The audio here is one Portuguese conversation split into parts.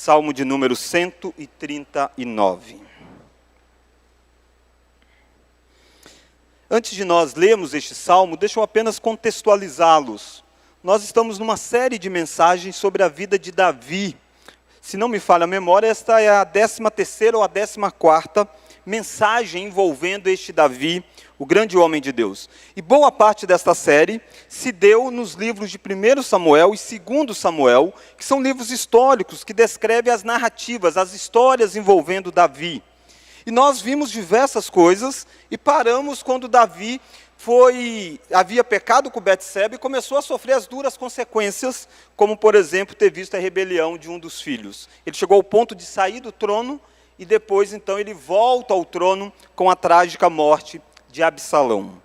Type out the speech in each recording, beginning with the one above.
Salmo de número 139. Antes de nós lermos este salmo, deixa eu apenas contextualizá-los. Nós estamos numa série de mensagens sobre a vida de Davi. Se não me falha a memória, esta é a 13ª ou a 14ª mensagem envolvendo este Davi, o grande homem de Deus. E boa parte desta série se deu nos livros de 1 Samuel e 2 Samuel, que são livros históricos que descrevem as narrativas, as histórias envolvendo Davi. E nós vimos diversas coisas e paramos quando Davi havia pecado com Betseba e começou a sofrer as duras consequências, como, por exemplo, ter visto a rebelião de um dos filhos. Ele chegou ao ponto de sair do trono e depois, então, ele volta ao trono com a trágica morte de Absalão.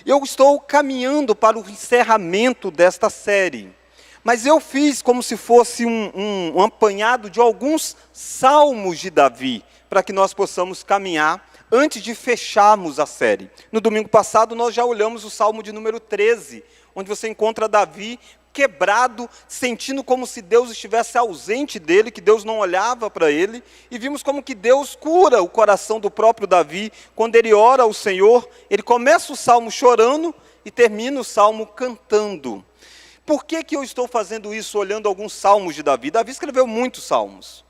Eu estou caminhando para o encerramento desta série, mas eu fiz como se fosse um apanhado de alguns salmos de Davi, para que nós possamos caminhar antes de fecharmos a série. No domingo passado nós já olhamos o Salmo de número 13, onde você encontra Davi quebrado, sentindo como se Deus estivesse ausente dele, que Deus não olhava para ele, e vimos como que Deus cura o coração do próprio Davi, quando ele ora ao Senhor, ele começa o Salmo chorando e termina o Salmo cantando. Por que eu estou fazendo isso olhando alguns salmos de Davi? Davi escreveu muitos salmos.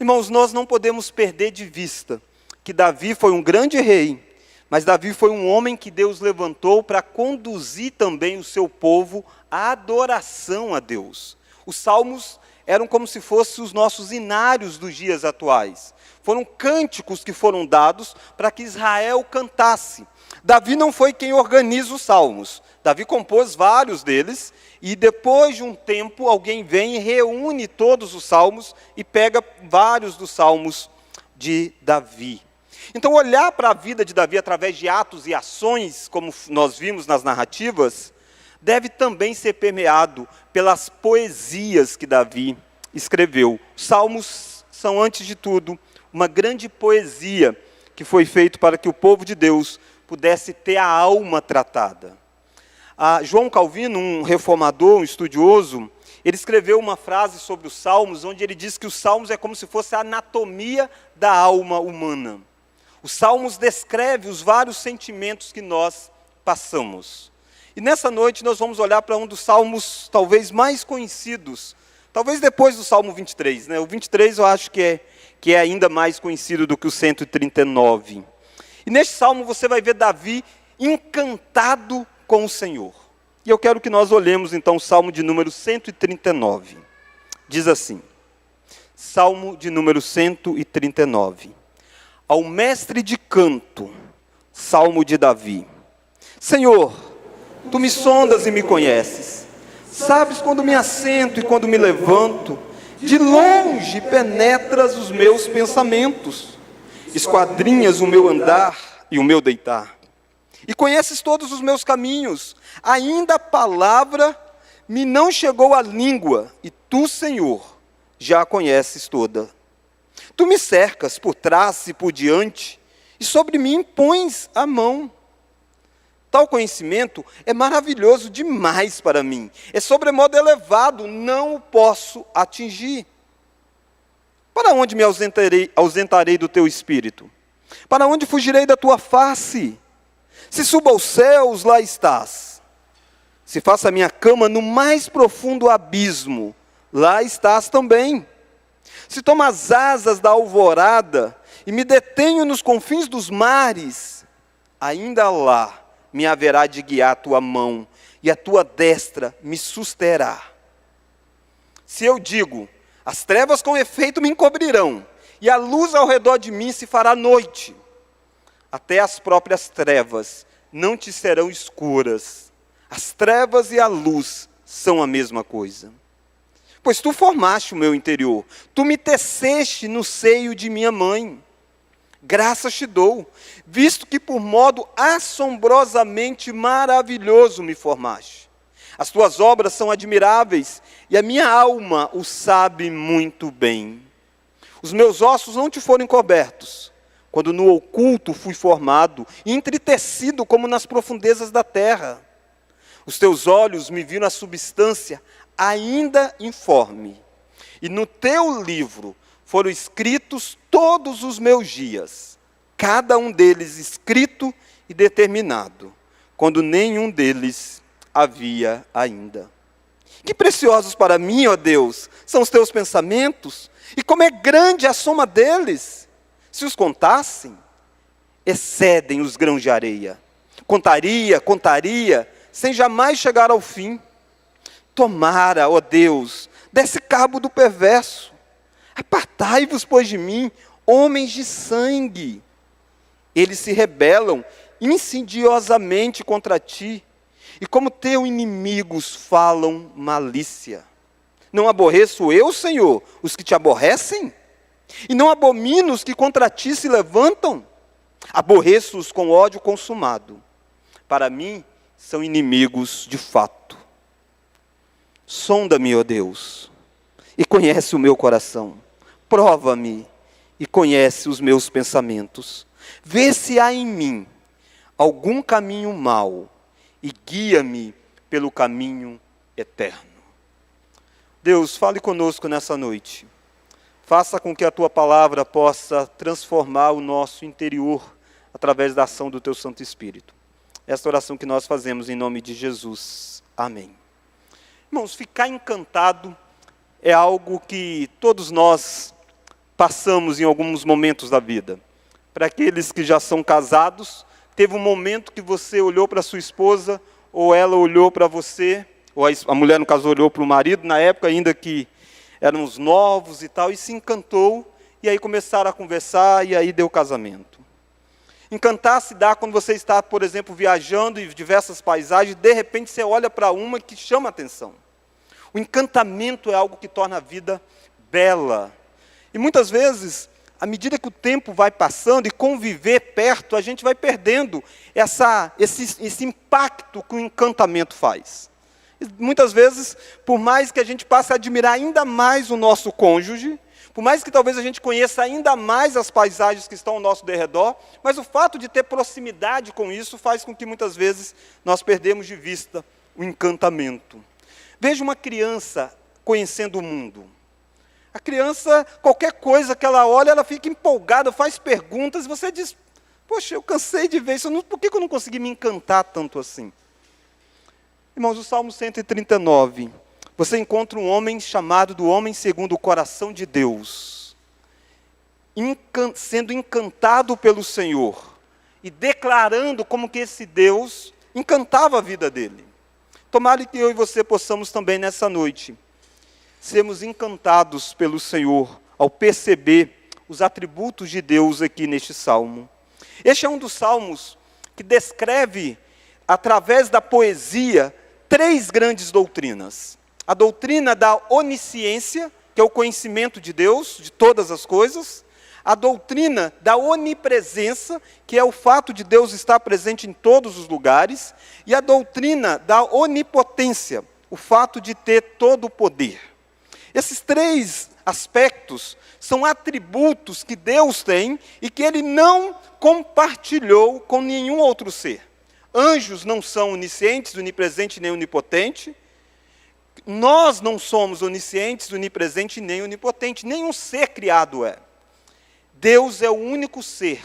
Irmãos, nós não podemos perder de vista que Davi foi um grande rei, mas Davi foi um homem que Deus levantou para conduzir também o seu povo à adoração a Deus. Os salmos eram como se fossem os nossos hinários dos dias atuais. Foram cânticos que foram dados para que Israel cantasse. Davi não foi quem organiza os salmos. Davi compôs vários deles, e depois de um tempo alguém vem e reúne todos os salmos e pega vários dos salmos de Davi. Então, olhar para a vida de Davi através de atos e ações, como nós vimos nas narrativas, deve também ser permeado pelas poesias que Davi escreveu. Os salmos são, antes de tudo, uma grande poesia que foi feita para que o povo de Deus pudesse ter a alma tratada. João Calvino, um reformador, um estudioso, ele escreveu uma frase sobre os salmos, onde ele diz que os salmos é como se fosse a anatomia da alma humana. Os salmos descrevem os vários sentimentos que nós passamos. E nessa noite nós vamos olhar para um dos salmos talvez mais conhecidos, talvez depois do Salmo 23, né? O 23 eu acho que é ainda mais conhecido do que o 139. E neste salmo você vai ver Davi encantado com o Senhor. E eu quero que nós olhemos então o Salmo de número 139. Diz assim, Salmo de número 139. Ao mestre de canto, Salmo de Davi. Senhor, Tu me sondas e me conheces. Sabes quando me assento e quando me levanto. De longe penetras os meus pensamentos. Esquadrinhas o meu andar e o meu deitar. E conheces todos os meus caminhos. Ainda a palavra me não chegou à língua. E Tu, Senhor, já a conheces toda. Tu me cercas por trás e por diante, e sobre mim pões a mão. Tal conhecimento é maravilhoso demais para mim. É sobremodo elevado, não o posso atingir. Para onde me ausentarei do Teu Espírito? Para onde fugirei da Tua face? Se subo aos céus, lá estás. Se faço a minha cama no mais profundo abismo, lá estás também. Se tomo as asas da alvorada e me detenho nos confins dos mares, ainda lá me haverá de guiar a Tua mão e a Tua destra me susterá. Se eu digo, as trevas com efeito me encobrirão, e a luz ao redor de mim se fará noite, até as próprias trevas não te serão escuras. As trevas e a luz são a mesma coisa. Pois Tu formaste o meu interior, Tu me teceste no seio de minha mãe. Graças te dou, visto que por modo assombrosamente maravilhoso me formaste. As Tuas obras são admiráveis, e a minha alma o sabe muito bem. Os meus ossos não te foram encobertos, quando no oculto fui formado, e entretecido como nas profundezas da terra. Os Teus olhos me viram a substância ainda informe, E no teu livro foram escritos todos os meus dias, cada um deles escrito e determinado, quando nenhum deles havia ainda. Que preciosos para mim, ó Deus, são os teus pensamentos, e como é grande a soma deles. Se os contassem, excedem os grãos de areia. Contaria, sem jamais chegar ao fim. Tomara, ó Deus, desse cabo do perverso. Apartai-vos, pois, de mim, homens de sangue. Eles se rebelam insidiosamente contra ti, e como teus inimigos falam malícia. Não aborreço eu, Senhor, os que te aborrecem? E não abomino os que contra ti se levantam? Aborreço-os com ódio consumado. Para mim, são inimigos de fato. Sonda-me, ó Deus, e conhece o meu coração. Prova-me e conhece os meus pensamentos. Vê se há em mim algum caminho mau e guia-me pelo caminho eterno. Deus, fale conosco nessa noite. Faça com que a tua palavra possa transformar o nosso interior através da ação do teu Santo Espírito. Esta oração que nós fazemos em nome de Jesus. Amém. Irmãos, ficar encantado é algo que todos nós passamos em alguns momentos da vida. Para aqueles que já são casados, teve um momento que você olhou para sua esposa, ou ela olhou para você, ou a mulher, no caso, olhou para o marido, na época ainda que éramos novos e tal, e se encantou, e aí começaram a conversar, e aí deu casamento. Encantar se dá quando você está, por exemplo, viajando em diversas paisagens, de repente você olha para uma que chama a atenção. O encantamento é algo que torna a vida bela. E muitas vezes, à medida que o tempo vai passando e conviver perto, a gente vai perdendo esse impacto que o encantamento faz. E muitas vezes, por mais que a gente passe a admirar ainda mais o nosso cônjuge, por mais que talvez a gente conheça ainda mais as paisagens que estão ao nosso derredor, mas o fato de ter proximidade com isso faz com que muitas vezes nós perdemos de vista o encantamento. Veja uma criança conhecendo o mundo. A criança, qualquer coisa que ela olha, ela fica empolgada, faz perguntas, e você diz, poxa, eu cansei de ver isso, por que eu não consegui me encantar tanto assim? Irmãos, o Salmo 139, você encontra um homem chamado do homem segundo o coração de Deus, sendo encantado pelo Senhor, e declarando como que esse Deus encantava a vida dele. Tomara que eu e você possamos também nessa noite sermos encantados pelo Senhor ao perceber os atributos de Deus aqui neste salmo. Este é um dos salmos que descreve, através da poesia, 3 grandes doutrinas. A doutrina da onisciência, que é o conhecimento de Deus, de todas as coisas. A doutrina da onipresença, que é o fato de Deus estar presente em todos os lugares. E a doutrina da onipotência, o fato de ter todo o poder. Esses 3 aspectos são atributos que Deus tem e que Ele não compartilhou com nenhum outro ser. Anjos não são oniscientes, onipresente nem onipotente. Nós não somos oniscientes, onipresente nem onipotente. Nenhum ser criado é. Deus é o único ser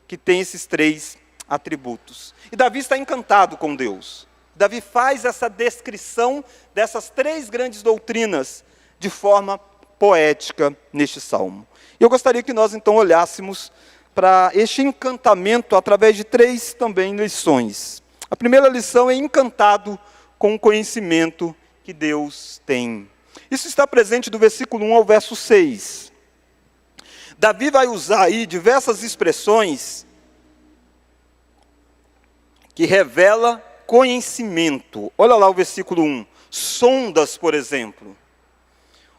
que tem esses 3 atributos. E Davi está encantado com Deus. Davi faz essa descrição dessas 3 grandes doutrinas de forma poética neste salmo. E eu gostaria que nós então olhássemos para este encantamento através de 3 também lições. A primeira lição é encantado com o conhecimento que Deus tem. Isso está presente do versículo 1 ao verso 6. Davi vai usar aí diversas expressões que revela conhecimento. Olha lá o versículo 1. Sondas, por exemplo.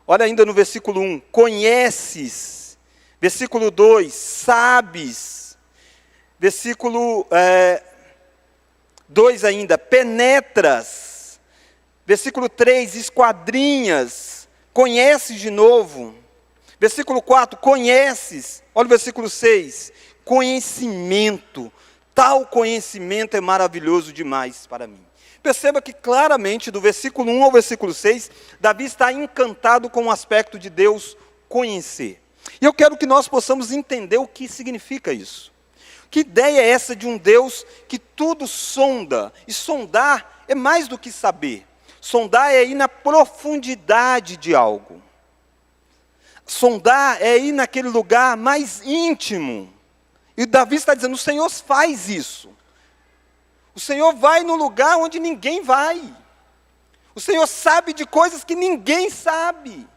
Olha ainda no versículo 1, conheces. Versículo 2, sabes. Versículo 2 ainda, penetras. Versículo 3, esquadrinhas. Conheces de novo. Versículo 4, conheces. Olha o versículo 6, conhecimento. Tal conhecimento é maravilhoso demais para mim. Perceba que claramente, do versículo 1 ao versículo 6, Davi está encantado com o aspecto de Deus conhecer. E eu quero que nós possamos entender o que significa isso. Que ideia é essa de um Deus que tudo sonda? E sondar é mais do que saber. Sondar é ir na profundidade de algo. Sondar é ir naquele lugar mais íntimo. E Davi está dizendo, o Senhor faz isso. O Senhor vai no lugar onde ninguém vai. O Senhor sabe de coisas que ninguém sabe.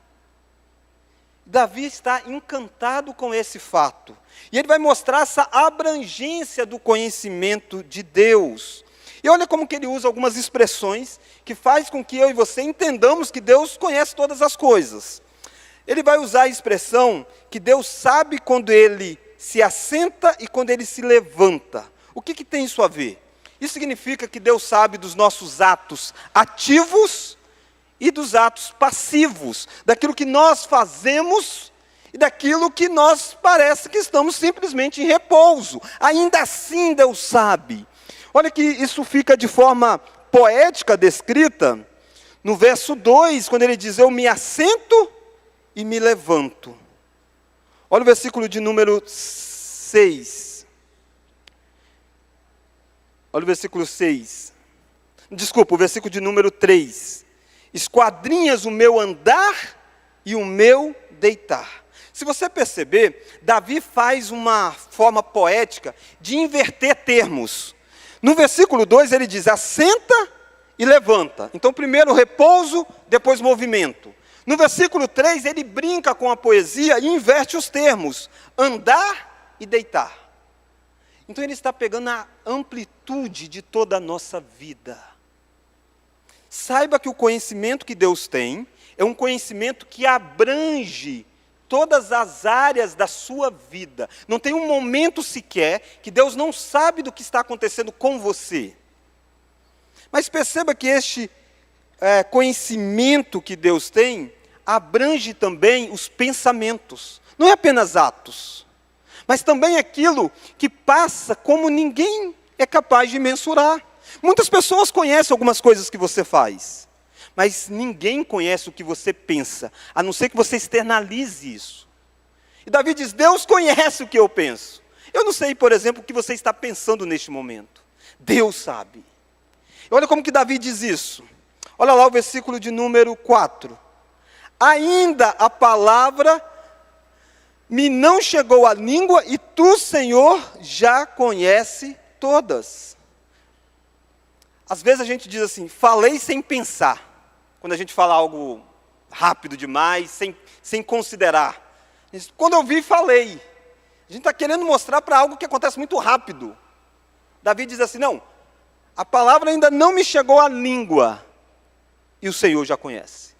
Davi está encantado com esse fato. E ele vai mostrar essa abrangência do conhecimento de Deus. E olha como que ele usa algumas expressões que faz com que eu e você entendamos que Deus conhece todas as coisas. Ele vai usar a expressão que Deus sabe quando ele se assenta e quando ele se levanta. O que tem isso a ver? Isso significa que Deus sabe dos nossos atos ativos e dos atos passivos, daquilo que nós fazemos e daquilo que nós parece que estamos simplesmente em repouso. Ainda assim Deus sabe. Olha que isso fica de forma poética descrita no verso 2, quando ele diz, eu me assento e me levanto. Olha o versículo de número 6. Olha o versículo 6. Desculpa, o versículo de número 3. Esquadrinhas o meu andar e o meu deitar. Se você perceber, Davi faz uma forma poética de inverter termos. No versículo 2 ele diz, assenta e levanta. Então primeiro repouso, depois movimento. No versículo 3 ele brinca com a poesia e inverte os termos, andar e deitar. Então ele está pegando a amplitude de toda a nossa vida. Saiba que o conhecimento que Deus tem é um conhecimento que abrange todas as áreas da sua vida. Não tem um momento sequer que Deus não sabe do que está acontecendo com você. Mas perceba que este conhecimento que Deus tem abrange também os pensamentos. Não é apenas atos, mas também aquilo que passa como ninguém é capaz de mensurar. Muitas pessoas conhecem algumas coisas que você faz, mas ninguém conhece o que você pensa, a não ser que você externalize isso. E Davi diz, Deus conhece o que eu penso. Eu não sei, por exemplo, o que você está pensando neste momento. Deus sabe. Olha como que Davi diz isso. Olha lá o versículo de número 4. Ainda a palavra me não chegou à língua, e tu, Senhor, já conhece todas. Às vezes a gente diz assim, falei sem pensar. Quando a gente fala algo rápido demais, sem considerar. Quando eu vi, falei. A gente está querendo mostrar para algo que acontece muito rápido. Davi diz assim, não, a palavra ainda não me chegou à língua, e o Senhor já conhece.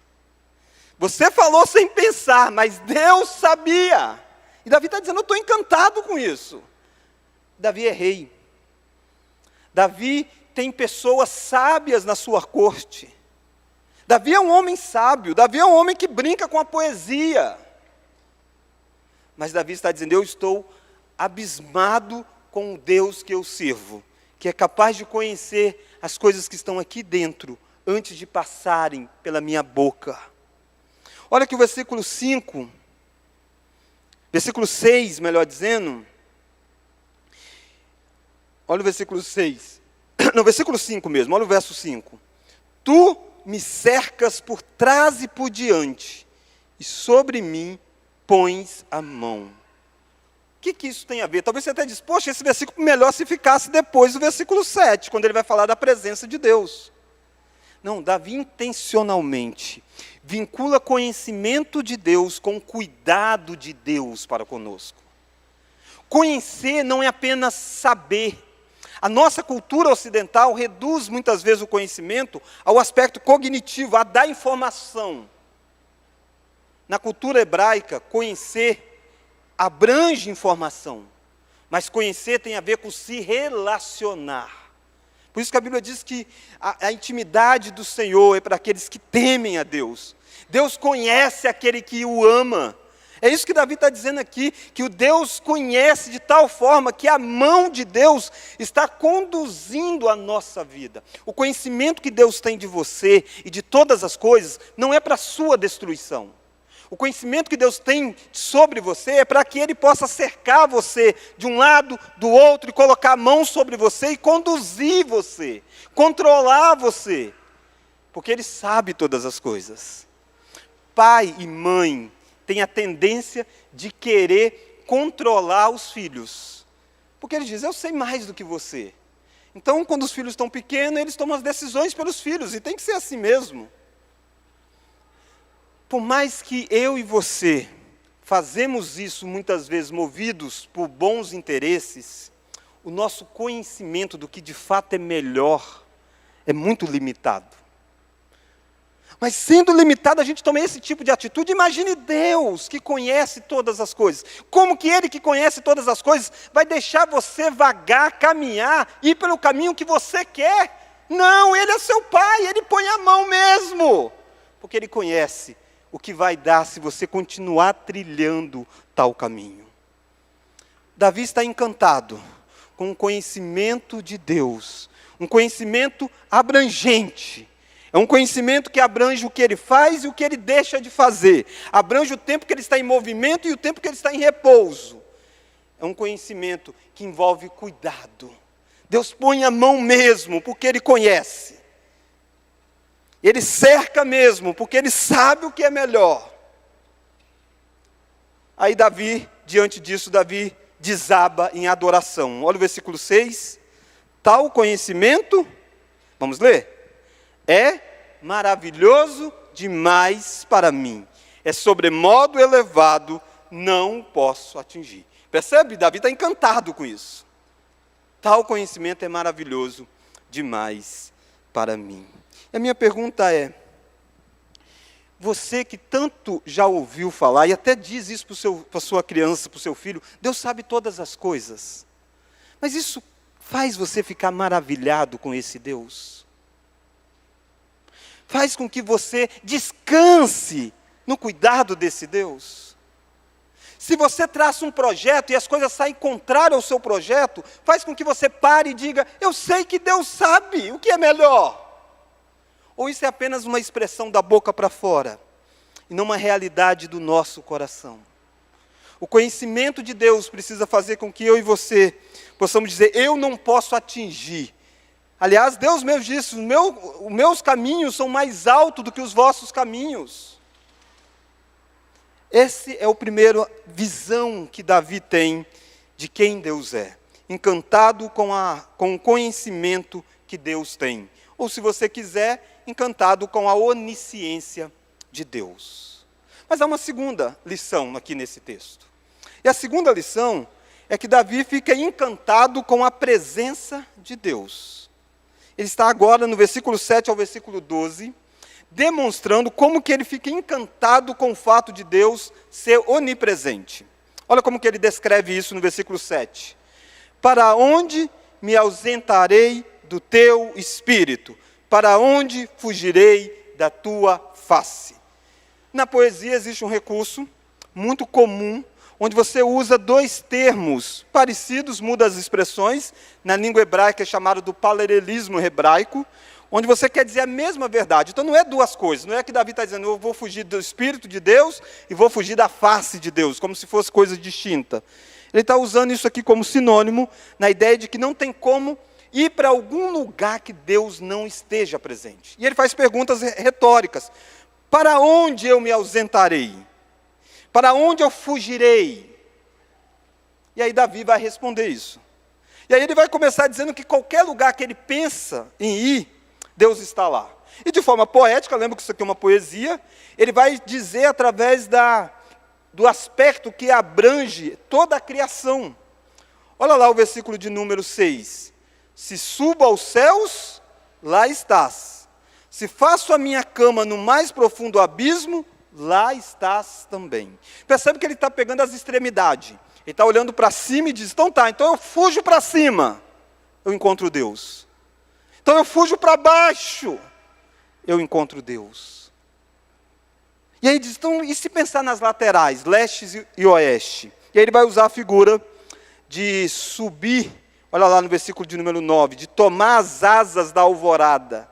Você falou sem pensar, mas Deus sabia. E Davi está dizendo, eu estou encantado com isso. Davi é rei. Davi tem pessoas sábias na sua corte. Davi é um homem sábio. Davi é um homem que brinca com a poesia. Mas Davi está dizendo, eu estou abismado com o Deus que eu sirvo, que é capaz de conhecer as coisas que estão aqui dentro, antes de passarem pela minha boca. Olha que o versículo 5, versículo 6, melhor dizendo, olha o versículo 6, no versículo 5 mesmo, olha o verso 5. Tu me cercas por trás e por diante, e sobre mim pões a mão. O que isso tem a ver? Talvez você até diz, poxa, esse versículo melhor se ficasse depois do versículo 7, quando ele vai falar da presença de Deus. Não, Davi intencionalmente vincula conhecimento de Deus com cuidado de Deus para conosco. Conhecer não é apenas saber. A nossa cultura ocidental reduz muitas vezes o conhecimento ao aspecto cognitivo, a dar informação. Na cultura hebraica, conhecer abrange informação, mas conhecer tem a ver com se relacionar. Por isso que a Bíblia diz que a intimidade do Senhor é para aqueles que temem a Deus. Deus conhece aquele que o ama. É isso que Davi está dizendo aqui, que o Deus conhece de tal forma que a mão de Deus está conduzindo a nossa vida. O conhecimento que Deus tem de você e de todas as coisas não é para a sua destruição. O conhecimento que Deus tem sobre você é para que Ele possa cercar você de um lado, do outro, e colocar a mão sobre você e conduzir você, controlar você, porque Ele sabe todas as coisas. Pai e mãe têm a tendência de querer controlar os filhos, porque Ele diz, eu sei mais do que você. Então, quando os filhos estão pequenos, eles tomam as decisões pelos filhos, e tem que ser assim mesmo. Por mais que eu e você fazemos isso muitas vezes movidos por bons interesses, o nosso conhecimento do que de fato é melhor é muito limitado. Mas sendo limitado, a gente toma esse tipo de atitude. Imagine Deus, que conhece todas as coisas. Como que Ele, que conhece todas as coisas, vai deixar você vagar, caminhar, ir pelo caminho que você quer? Não, Ele é seu Pai, Ele põe a mão mesmo, porque Ele conhece o que vai dar se você continuar trilhando tal caminho. Davi está encantado com o conhecimento de Deus, um conhecimento abrangente. É um conhecimento que abrange o que ele faz e o que ele deixa de fazer. Abrange o tempo que ele está em movimento e o tempo que ele está em repouso. É um conhecimento que envolve cuidado. Deus põe a mão mesmo, porque Ele conhece. Ele cerca mesmo, porque Ele sabe o que é melhor. Aí Davi, diante disso, Davi desaba em adoração. Olha o versículo 6. Tal conhecimento, vamos ler? É maravilhoso demais para mim. É sobremodo elevado, não posso atingir. Percebe? Davi está encantado com isso. Tal conhecimento é maravilhoso demais para mim. E a minha pergunta é, você que tanto já ouviu falar, e até diz isso para a sua criança, para o seu filho, Deus sabe todas as coisas. Mas isso faz você ficar maravilhado com esse Deus? Faz com que você descanse no cuidado desse Deus? Se você traça um projeto e as coisas saem contrárias ao seu projeto, faz com que você pare e diga, eu sei que Deus sabe o que é melhor. Ou isso é apenas uma expressão da boca para fora, e não uma realidade do nosso coração? O conhecimento de Deus precisa fazer com que eu e você possamos dizer, eu não posso atingir. Aliás, Deus mesmo disse, os meus caminhos são mais altos do que os vossos caminhos. Essa é a primeira visão que Davi tem de quem Deus é. Encantado com o conhecimento que Deus tem. Ou, se você quiser, encantado com a onisciência de Deus. Mas há uma segunda lição aqui nesse texto. E a segunda lição é que Davi fica encantado com a presença de Deus. Ele está agora no versículo 7 ao versículo 12, demonstrando como que ele fica encantado com o fato de Deus ser onipresente. Olha como que ele descreve isso no versículo 7. Para onde me ausentarei do teu espírito? Para onde fugirei da tua face? Na poesia existe um recurso muito comum, onde você usa dois termos parecidos, muda as expressões. Na língua hebraica é chamado do paralelismo hebraico, onde você quer dizer a mesma verdade. Então não é duas coisas, não é que Davi está dizendo, eu vou fugir do Espírito de Deus e vou fugir da face de Deus, como se fosse coisa distinta. Ele está usando isso aqui como sinônimo, na ideia de que não tem como ir para algum lugar que Deus não esteja presente. E ele faz perguntas retóricas. Para onde eu me ausentarei? Para onde eu fugirei? E aí Davi vai responder isso. E aí ele vai começar dizendo que qualquer lugar que ele pensa em ir, Deus está lá. E de forma poética, lembra que isso aqui é uma poesia, ele vai dizer através do aspecto que abrange toda a criação. Olha lá o versículo de número 6. Se subo aos céus, lá estás. Se faço a minha cama no mais profundo abismo, lá estás também. Percebe que ele está pegando as extremidades. Ele está olhando para cima e diz, então eu fujo para cima, eu encontro Deus. Então eu fujo para baixo, eu encontro Deus. E aí diz, então, e se pensar nas laterais, leste e oeste? E aí ele vai usar a figura de subir, olha lá no versículo de número 9, de tomar as asas da alvorada,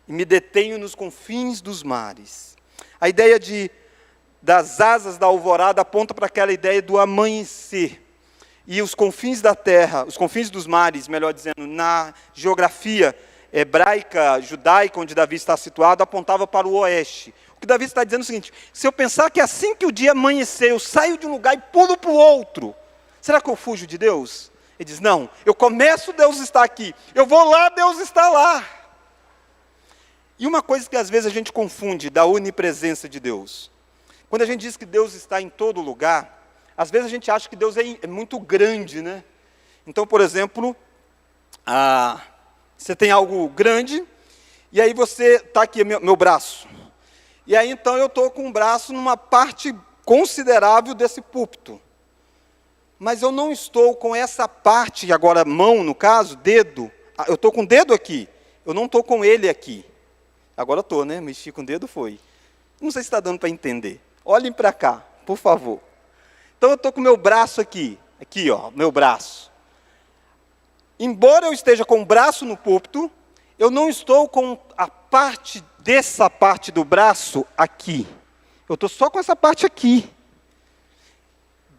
e me detenho nos confins dos mares. A ideia das asas da alvorada aponta para aquela ideia do amanhecer. E os confins da terra, os confins dos mares, melhor dizendo, na geografia hebraica, judaica, onde Davi está situado, apontava para o oeste. O que Davi está dizendo é o seguinte: se eu pensar que assim que o dia amanhecer, eu saio de um lugar e pulo para o outro, será que eu fujo de Deus? Ele diz, não, eu começo, Deus está aqui. Eu vou lá, Deus está lá. E uma coisa que às vezes a gente confunde da onipresença de Deus. Quando a gente diz que Deus está em todo lugar, às vezes a gente acha que Deus é muito grande, né? Então, por exemplo, você tem algo grande, e aí você está aqui, meu braço. E aí então eu estou com o braço numa parte considerável desse púlpito. Mas eu não estou com essa parte, agora mão no caso, dedo. Eu estou com o dedo aqui, eu não estou com ele aqui. Agora estou, né? Mexi com o dedo, foi. Não sei se está dando para entender. Olhem para cá, por favor. Então eu estou com o meu braço aqui, ó, meu braço. Embora eu esteja com o braço no púlpito, eu não estou com dessa parte do braço aqui. Eu estou só com essa parte aqui.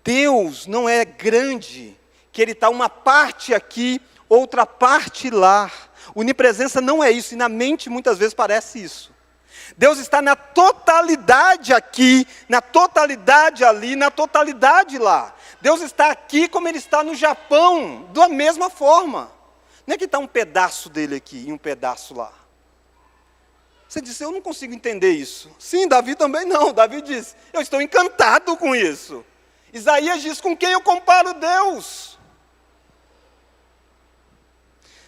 Deus não é grande, que Ele está uma parte aqui, outra parte lá. Onipresença não é isso, e na mente muitas vezes parece isso. Deus está na totalidade aqui, na totalidade ali, na totalidade lá. Deus está aqui como Ele está no Japão, da mesma forma. Não é que está um pedaço dele aqui e um pedaço lá. Você disse, eu não consigo entender isso. Sim, Davi também não. Davi diz, eu estou encantado com isso. Isaías diz, com quem eu comparo Deus?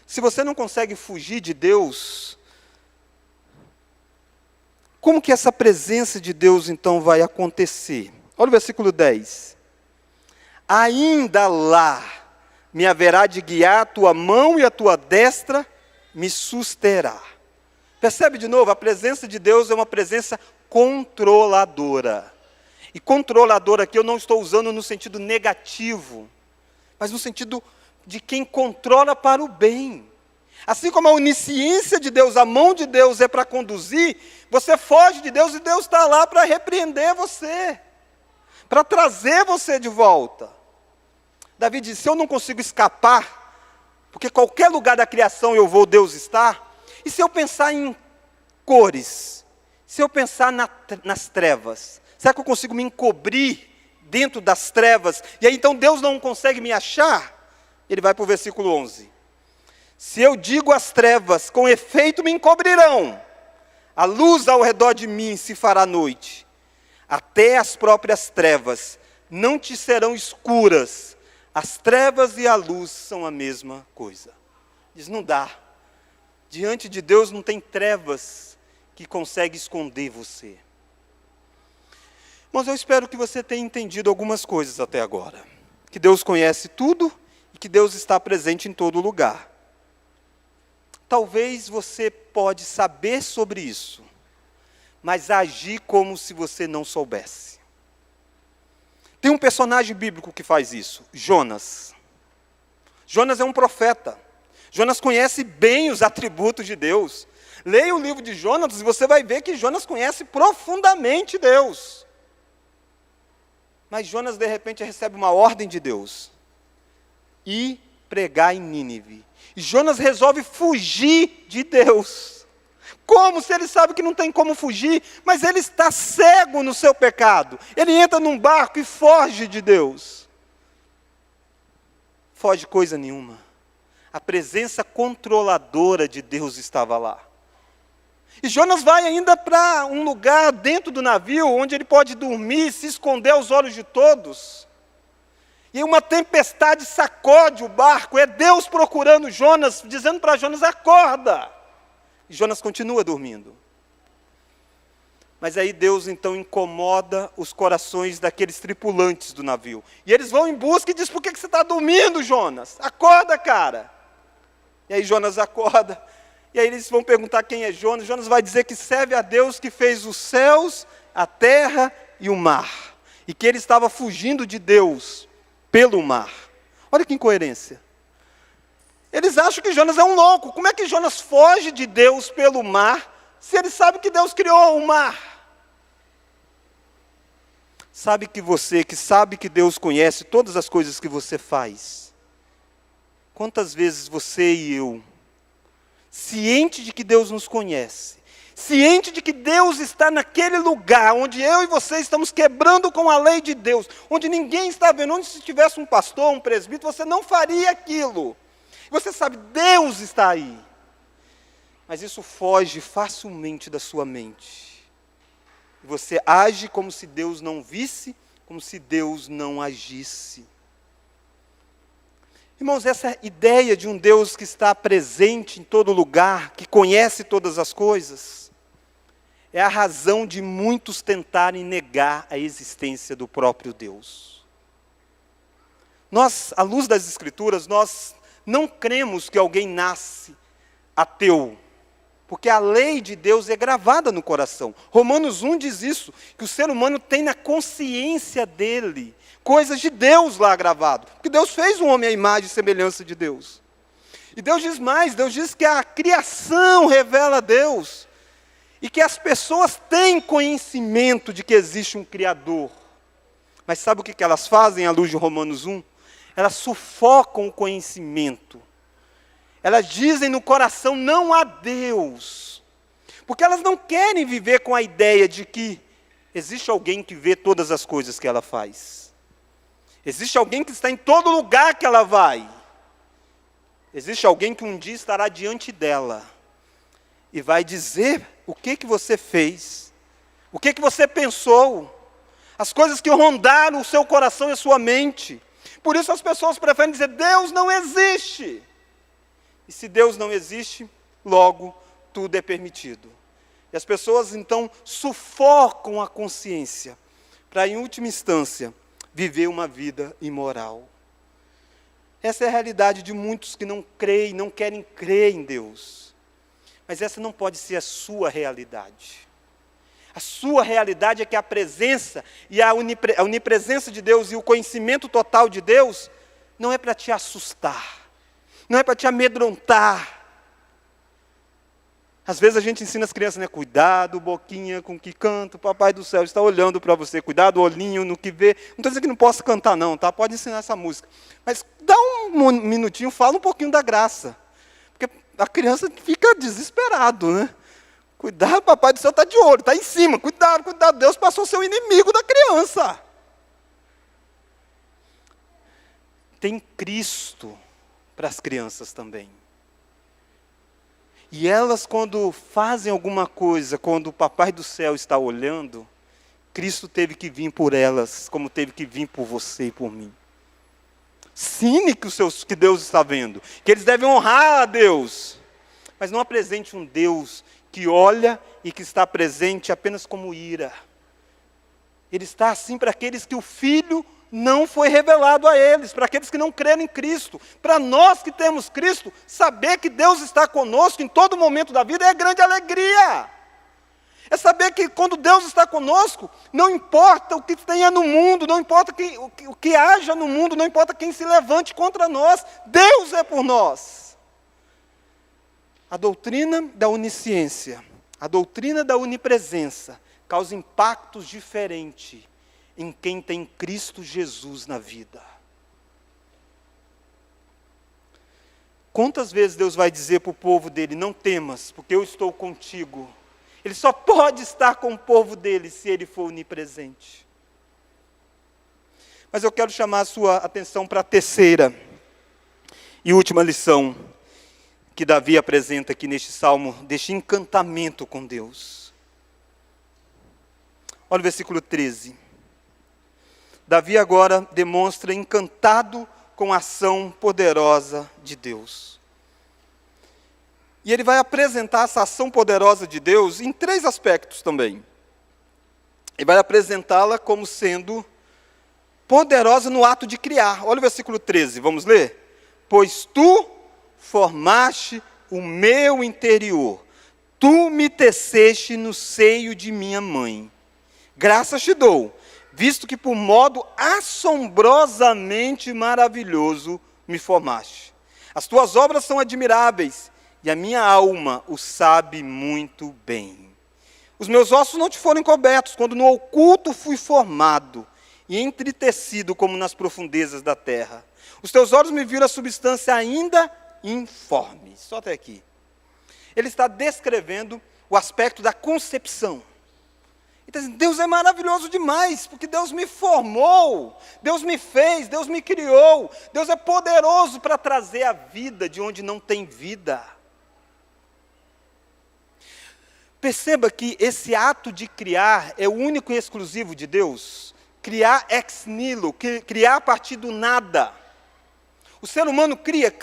Se você não consegue fugir de Deus, como que essa presença de Deus então vai acontecer? Olha o versículo 10. Ainda lá me haverá de guiar a tua mão e a tua destra me susterá. Percebe de novo? A presença de Deus é uma presença controladora. E controladora aqui eu não estou usando no sentido negativo, mas no sentido de quem controla para o bem. Assim como a onisciência de Deus, a mão de Deus é para conduzir, você foge de Deus e Deus está lá para repreender você, para trazer você de volta. Davi disse, se eu não consigo escapar, porque qualquer lugar da criação eu vou, Deus está, e se eu pensar em cores, se eu pensar nas trevas, será que eu consigo me encobrir dentro das trevas, e aí então Deus não consegue me achar? Ele vai para o versículo 11. Se eu digo às trevas, com efeito me encobrirão, a luz ao redor de mim se fará noite, até as próprias trevas não te serão escuras, as trevas e a luz são a mesma coisa. Diz, não dá, diante de Deus não tem trevas que consegue esconder você. Mas eu espero que você tenha entendido algumas coisas até agora, que Deus conhece tudo e que Deus está presente em todo lugar. Talvez você pode saber sobre isso, mas agir como se você não soubesse. Tem um personagem bíblico que faz isso, Jonas. Jonas é um profeta. Jonas conhece bem os atributos de Deus. Leia o livro de Jonas e você vai ver que Jonas conhece profundamente Deus. Mas Jonas de repente recebe uma ordem de Deus. E pregar em Nínive. E Jonas resolve fugir de Deus. Como? Se ele sabe que não tem como fugir, mas ele está cego no seu pecado. Ele entra num barco e foge de Deus. Foge coisa nenhuma. A presença controladora de Deus estava lá. E Jonas vai ainda para um lugar dentro do navio, onde ele pode dormir, se esconder aos olhos de todos. E uma tempestade sacode o barco, é Deus procurando Jonas, dizendo para Jonas, acorda. E Jonas continua dormindo. Mas aí Deus então incomoda os corações daqueles tripulantes do navio. E eles vão em busca e diz, por que você está dormindo, Jonas? Acorda, cara. E aí Jonas acorda. E aí eles vão perguntar quem é Jonas. Jonas vai dizer que serve a Deus que fez os céus a terra e o mar. E que ele estava fugindo de Deus pelo mar. Olha que incoerência. Eles acham que Jonas é um louco. Como é que Jonas foge de Deus pelo mar, se ele sabe que Deus criou o mar? Sabe que você, que sabe que Deus conhece todas as coisas que você faz. Quantas vezes você e eu, ciente de que Deus nos conhece, ciente de que Deus está naquele lugar onde eu e você estamos quebrando com a lei de Deus, onde ninguém está vendo, onde se tivesse um pastor, um presbítero, você não faria aquilo. Você sabe, Deus está aí. Mas isso foge facilmente da sua mente. E você age como se Deus não visse, como se Deus não agisse. Irmãos, essa ideia de um Deus que está presente em todo lugar, que conhece todas as coisas, é a razão de muitos tentarem negar a existência do próprio Deus. Nós, à luz das Escrituras, nós não cremos que alguém nasce ateu, porque a lei de Deus é gravada no coração. Romanos 1 diz isso, que o ser humano tem na consciência dele coisas de Deus lá gravado. Porque Deus fez o homem à imagem e semelhança de Deus. E Deus diz mais, Deus diz que a criação revela a Deus. E que as pessoas têm conhecimento de que existe um Criador. Mas sabe o que elas fazem à luz de Romanos 1? Elas sufocam o conhecimento. Elas dizem no coração, não há Deus. Porque elas não querem viver com a ideia de que existe alguém que vê todas as coisas que ela faz. Existe alguém que está em todo lugar que ela vai. Existe alguém que um dia estará diante dela. E vai dizer o que você fez. O que você pensou. As coisas que rondaram o seu coração e a sua mente. Por isso as pessoas preferem dizer, Deus não existe. E se Deus não existe, logo tudo é permitido. E as pessoas então sufocam a consciência para, em última instância, viver uma vida imoral. Essa é a realidade de muitos que não creem, não querem crer em Deus. Mas essa não pode ser a sua realidade. A sua realidade é que a presença e a onipresença de Deus e o conhecimento total de Deus não é para te assustar. Não é para te amedrontar. Às vezes a gente ensina as crianças, né? Cuidado, boquinha com o que canta, o papai do céu está olhando para você. Cuidado, olhinho no que vê. Não estou dizendo que não possa cantar não, tá? Pode ensinar essa música. Mas dá um minutinho, fala um pouquinho da graça. Porque a criança fica desesperado, né? Cuidado, papai do céu está de olho, está em cima. Cuidado, cuidado, Deus passou a ser o inimigo da criança. Tem Cristo para as crianças também. E elas, quando fazem alguma coisa, quando o papai do céu está olhando, Cristo teve que vir por elas, como teve que vir por você e por mim. Ensine que Deus está vendo, que eles devem honrar a Deus, mas não apresente um Deus que olha e que está presente apenas como ira. Ele está assim para aqueles que o Filho não foi revelado a eles, para aqueles que não creram em Cristo. Para nós que temos Cristo, saber que Deus está conosco em todo momento da vida é grande alegria. É saber que quando Deus está conosco, não importa o que tenha no mundo, não importa o que haja no mundo, não importa quem se levante contra nós, Deus é por nós. A doutrina da onisciência, a doutrina da onipresença, causa impactos diferentes em quem tem Cristo Jesus na vida. Quantas vezes Deus vai dizer para o povo dele, não temas, porque eu estou contigo. Ele só pode estar com o povo dele se ele for onipresente. Mas eu quero chamar a sua atenção para a terceira e última lição que Davi apresenta aqui neste salmo, deste encantamento com Deus. Olha o versículo 13. Davi agora demonstra encantado com a ação poderosa de Deus. E ele vai apresentar essa ação poderosa de Deus em 3 aspectos também. Ele vai apresentá-la como sendo poderosa no ato de criar. Olha o versículo 13, vamos ler? Pois tu formaste o meu interior, tu me teceste no seio de minha mãe. Graças te dou, visto que por modo assombrosamente maravilhoso me formaste. As tuas obras são admiráveis, e a minha alma o sabe muito bem. Os meus ossos não te foram encobertos, quando no oculto fui formado, e entretecido como nas profundezas da terra. Os teus olhos me viram a substância ainda informe. Só até aqui. Ele está descrevendo o aspecto da concepção. Então, Deus é maravilhoso demais, porque Deus me formou, Deus me fez, Deus me criou, Deus é poderoso para trazer a vida de onde não tem vida. Perceba que esse ato de criar é o único e exclusivo de Deus. Criar ex nihilo, criar a partir do nada. O ser humano cria,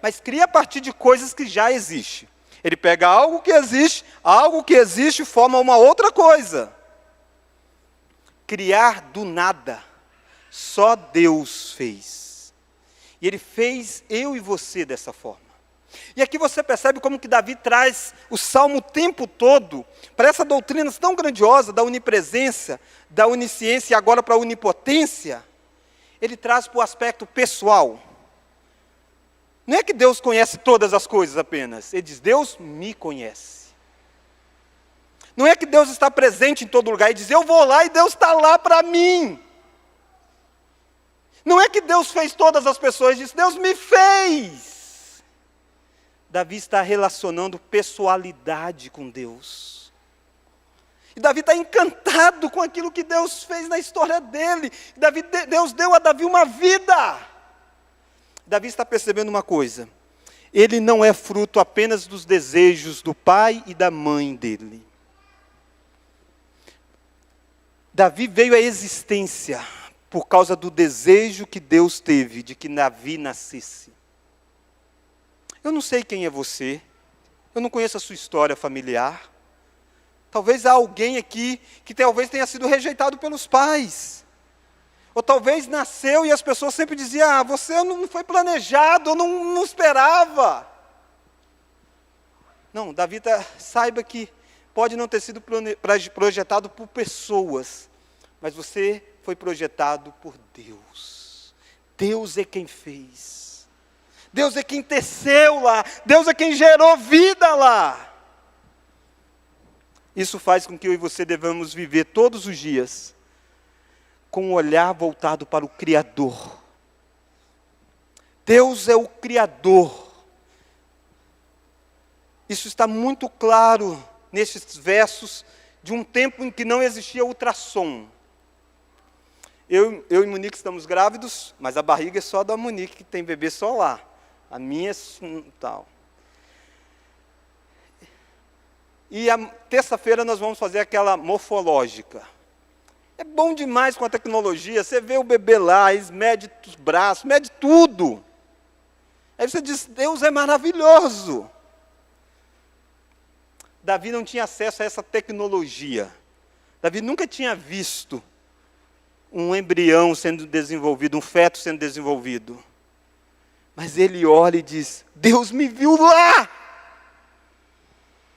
mas cria a partir de coisas que já existem. Ele pega algo que existe e forma uma outra coisa. Criar do nada, só Deus fez. E Ele fez eu e você dessa forma. E aqui você percebe como que Davi traz o Salmo o tempo todo para essa doutrina tão grandiosa da onipresença, da onisciência e agora para a onipotência. Ele traz para o aspecto pessoal. Não é que Deus conhece todas as coisas apenas. Ele diz, Deus me conhece. Não é que Deus está presente em todo lugar. Ele diz, eu vou lá e Deus está lá para mim. Não é que Deus fez todas as pessoas. Ele diz, Deus me fez. Davi está relacionando pessoalidade com Deus. E Davi está encantado com aquilo que Deus fez na história dele. Deus deu a Davi uma vida. Davi está percebendo uma coisa. Ele não é fruto apenas dos desejos do pai e da mãe dele. Davi veio à existência por causa do desejo que Deus teve de que Davi nascesse. Eu não sei quem é você, eu não conheço a sua história familiar. Talvez há alguém aqui que talvez tenha sido rejeitado pelos pais. Ou talvez nasceu e as pessoas sempre diziam, você não foi planejado, eu não esperava. Não, Davi, saiba que pode não ter sido projetado por pessoas, mas você foi projetado por Deus. Deus é quem fez. Deus é quem teceu lá, Deus é quem gerou vida lá. Isso faz com que eu e você devamos viver todos os dias com um olhar voltado para o Criador. Deus é o Criador. Isso está muito claro nesses versos de um tempo em que não existia ultrassom. Eu e Monique estamos grávidos, mas a barriga é só da Monique, que tem bebê só lá. A minha é tal. E a terça-feira nós vamos fazer aquela morfológica. É bom demais com a tecnologia. Você vê o bebê lá, eles medem os braços, mede tudo. Aí você diz, Deus é maravilhoso. Davi não tinha acesso a essa tecnologia. Davi nunca tinha visto um embrião sendo desenvolvido, um feto sendo desenvolvido. Mas ele olha e diz, Deus me viu lá.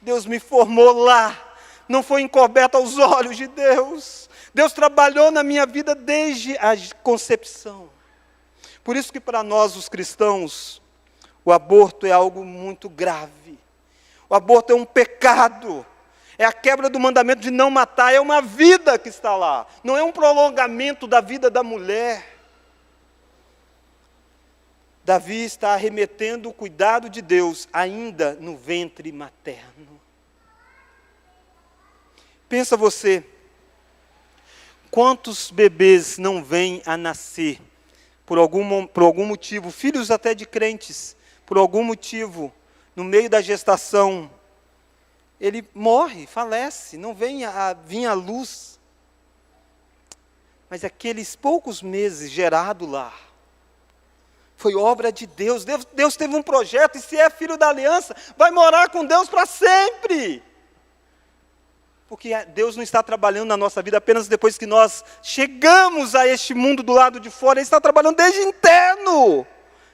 Deus me formou lá. Não foi encoberto aos olhos de Deus. Deus trabalhou na minha vida desde a concepção. Por isso que para nós, os cristãos, o aborto é algo muito grave. O aborto é um pecado. É a quebra do mandamento de não matar. É uma vida que está lá. Não é um prolongamento da vida da mulher. Davi está remetendo o cuidado de Deus ainda no ventre materno. Pensa você, quantos bebês não vêm a nascer por algum motivo, filhos até de crentes, por algum motivo, no meio da gestação, ele morre, falece, não vem a vir à luz. Mas aqueles poucos meses gerado lá, foi obra de Deus. Deus teve um projeto, e se é filho da aliança, vai morar com Deus para sempre. Porque Deus não está trabalhando na nossa vida apenas depois que nós chegamos a este mundo do lado de fora. Ele está trabalhando desde interno.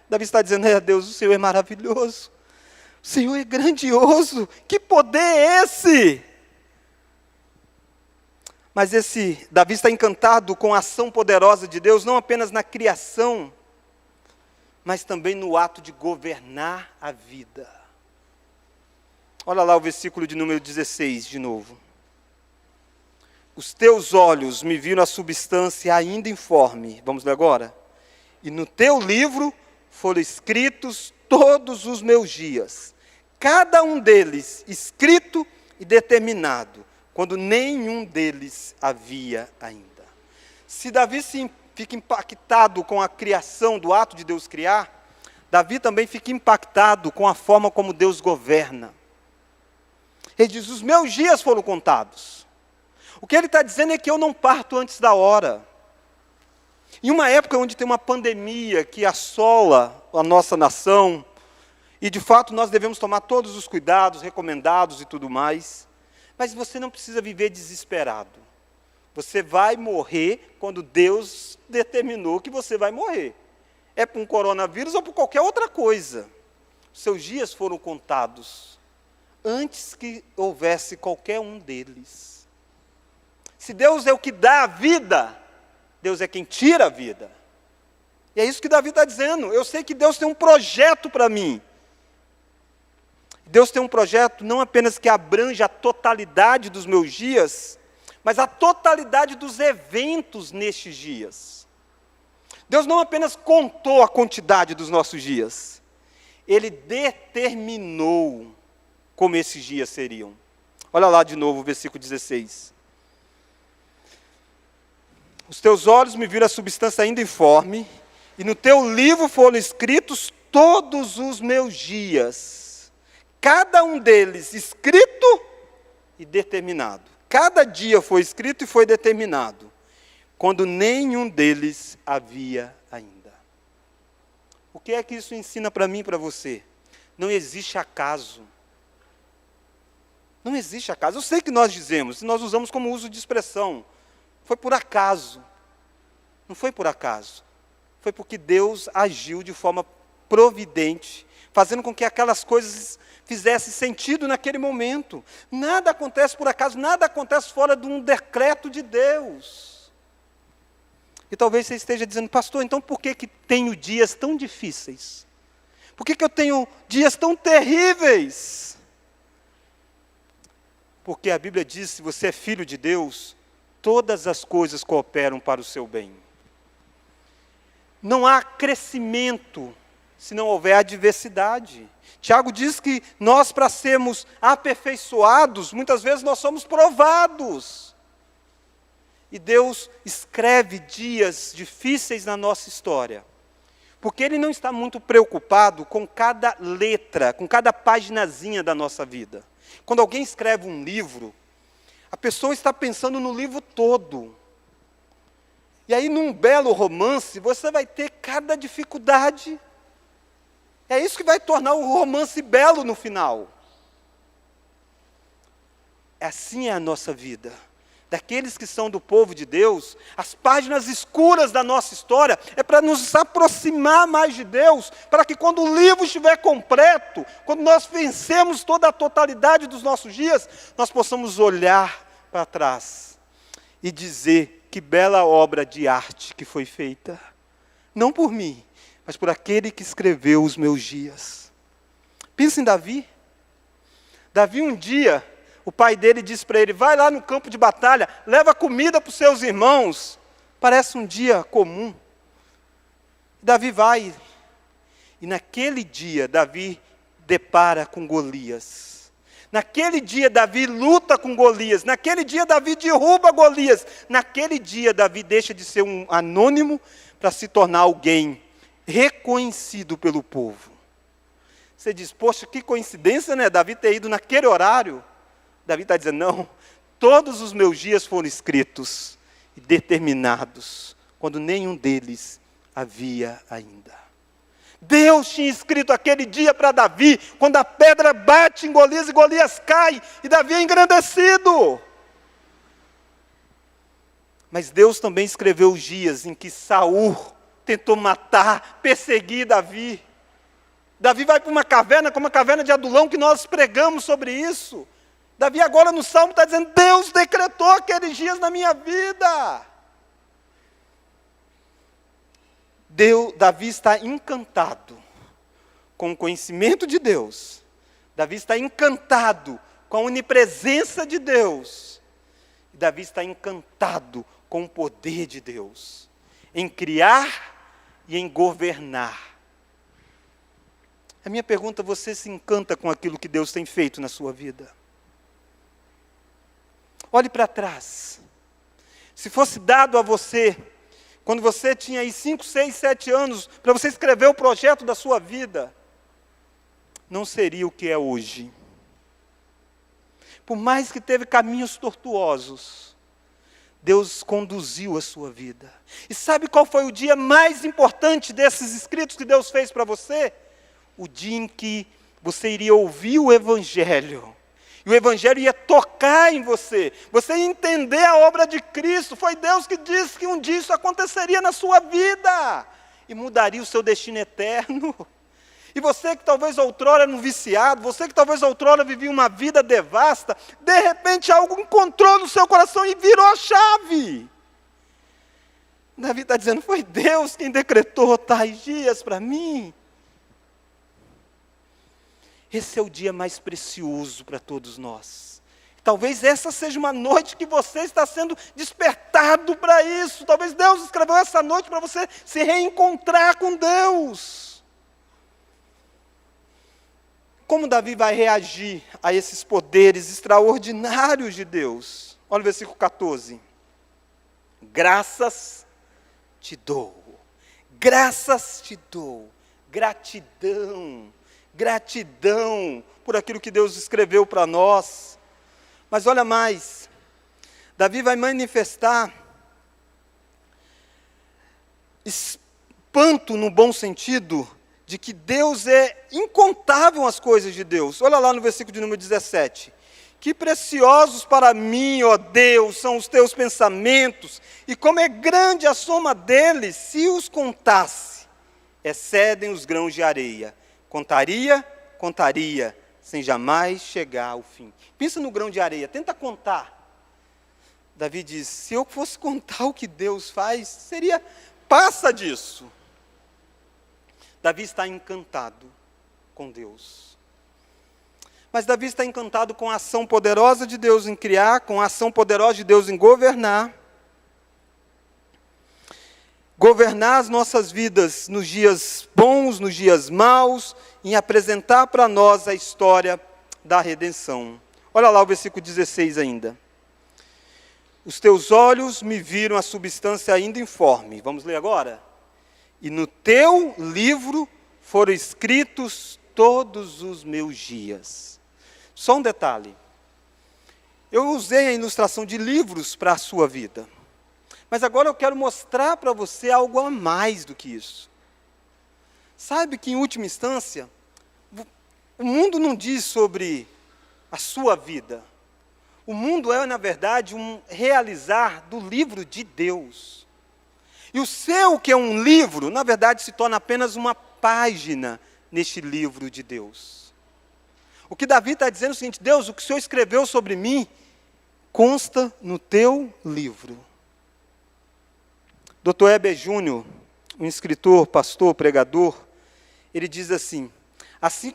Davi está dizendo, Deus, o Senhor é maravilhoso. O Senhor é grandioso. Que poder é esse? Mas Davi está encantado com a ação poderosa de Deus, não apenas na criação, mas também no ato de governar a vida. Olha lá o versículo de número 16 de novo. Os teus olhos me viram a substância ainda informe. Vamos ler agora? E no teu livro foram escritos todos os meus dias, cada um deles escrito e determinado, quando nenhum deles havia ainda. Se Davi fica impactado com a criação, do ato de Deus criar, Davi também fica impactado com a forma como Deus governa. Ele diz, os meus dias foram contados. O que ele está dizendo é que eu não parto antes da hora. Em uma época onde tem uma pandemia que assola a nossa nação, e de fato nós devemos tomar todos os cuidados recomendados e tudo mais, mas você não precisa viver desesperado. Você vai morrer quando Deus determinou que você vai morrer. É por um coronavírus ou por qualquer outra coisa. Seus dias foram contados antes que houvesse qualquer um deles. Se Deus é o que dá a vida, Deus é quem tira a vida. E é isso que Davi está dizendo. Eu sei que Deus tem um projeto para mim. Deus tem um projeto não apenas que abrange a totalidade dos meus dias, mas a totalidade dos eventos nestes dias. Deus não apenas contou a quantidade dos nossos dias, Ele determinou como esses dias seriam. Olha lá de novo o versículo 16. Os teus olhos me viram a substância ainda informe, e no teu livro foram escritos todos os meus dias, cada um deles escrito e determinado. Cada dia foi escrito e foi determinado, quando nenhum deles havia ainda. O que é que isso ensina para mim e para você? Não existe acaso. Não existe acaso. Eu sei que nós dizemos, nós usamos como uso de expressão. Foi por acaso. Não foi por acaso. Foi porque Deus agiu de forma providente, fazendo com que aquelas coisas fizessem sentido naquele momento. Nada acontece por acaso, nada acontece fora de um decreto de Deus. E talvez você esteja dizendo, pastor, então por que tenho dias tão difíceis? Por que eu tenho dias tão terríveis? Porque a Bíblia diz, se você é filho de Deus, todas as coisas cooperam para o seu bem. Não há crescimento se não houver adversidade. Tiago diz que nós, para sermos aperfeiçoados, muitas vezes nós somos provados. E Deus escreve dias difíceis na nossa história, porque Ele não está muito preocupado com cada letra, com cada paginazinha da nossa vida. Quando alguém escreve um livro, a pessoa está pensando no livro todo. E aí, num belo romance, você vai ter cada dificuldade. É isso que vai tornar o romance belo no final. Assim é a nossa vida. Daqueles que são do povo de Deus, as páginas escuras da nossa história é para nos aproximar mais de Deus, para que quando o livro estiver completo, quando nós vencemos toda a totalidade dos nossos dias, nós possamos olhar para trás e dizer, que bela obra de arte que foi feita, não por mim, mas por aquele que escreveu os meus dias. Pensa em Davi. Davi um dia, o pai dele disse para ele, vai lá no campo de batalha, leva comida para os seus irmãos. Parece um dia comum. Davi vai, e naquele dia Davi depara com Golias. Naquele dia Davi luta com Golias, naquele dia Davi derruba Golias, naquele dia Davi deixa de ser um anônimo para se tornar alguém reconhecido pelo povo. Você diz, poxa, que coincidência, né? Davi ter ido naquele horário. Davi está dizendo, não, todos os meus dias foram escritos e determinados, quando nenhum deles havia ainda. Deus tinha escrito aquele dia para Davi, quando a pedra bate em Golias e Golias cai, e Davi é engrandecido. Mas Deus também escreveu os dias em que Saul tentou matar, perseguir Davi. Davi vai para uma caverna, como a caverna de Adulão, que nós pregamos sobre isso. Davi agora no Salmo está dizendo, Deus decretou aqueles dias na minha vida. Davi está encantado com o conhecimento de Deus. Davi está encantado com a onipresença de Deus. Davi está encantado com o poder de Deus, em criar e em governar. A minha pergunta, você se encanta com aquilo que Deus tem feito na sua vida? Olhe para trás. Se fosse dado a você, quando você tinha aí 5, 6, 7 anos, para você escrever o projeto da sua vida, não seria o que é hoje. Por mais que teve caminhos tortuosos, Deus conduziu a sua vida. E sabe qual foi o dia mais importante desses escritos que Deus fez para você? O dia em que você iria ouvir o Evangelho. E o Evangelho ia tocar em você. Você ia entender a obra de Cristo. Foi Deus que disse que um dia isso aconteceria na sua vida. E mudaria o seu destino eterno. E você que talvez outrora era um viciado, você que talvez outrora vivia uma vida devasta, de repente algo encontrou no seu coração e virou a chave. Davi está dizendo, foi Deus quem decretou tais dias para mim. Esse é o dia mais precioso para todos nós. Talvez essa seja uma noite que você está sendo despertado para isso. Talvez Deus escreveu essa noite para você se reencontrar com Deus. Como Davi vai reagir a esses poderes extraordinários de Deus? Olha o versículo 14. Graças te dou. Graças te dou. Gratidão. Gratidão por aquilo que Deus escreveu para nós. Mas olha mais. Davi vai manifestar espanto no bom sentido, de que Deus é incontável as coisas de Deus. Olha lá no versículo de número 17. Que preciosos para mim, ó Deus, são os teus pensamentos, e como é grande a soma deles, se os contasse, excedem os grãos de areia. Contaria, sem jamais chegar ao fim. Pensa no grão de areia, tenta contar. Davi diz, se eu fosse contar o que Deus faz, passa disso. Davi está encantado com Deus. Mas Davi está encantado com a ação poderosa de Deus em criar, com a ação poderosa de Deus em governar. Governar as nossas vidas nos dias bons, nos dias maus, em apresentar para nós a história da redenção. Olha lá o versículo 16 ainda. Os teus olhos me viram a substância ainda informe. Vamos ler agora? E no teu livro foram escritos todos os meus dias. Só um detalhe. Eu usei a ilustração de livros para a sua vida. Mas agora eu quero mostrar para você algo a mais do que isso. Sabe que, em última instância, o mundo não diz sobre a sua vida. O mundo é, na verdade, um realizar do livro de Deus. E o seu, que é um livro, na verdade, se torna apenas uma página neste livro de Deus. O que Davi está dizendo é o seguinte, Deus, o que o Senhor escreveu sobre mim, consta no teu livro. Dr. Heber Júnior, um escritor, pastor, pregador, ele diz assim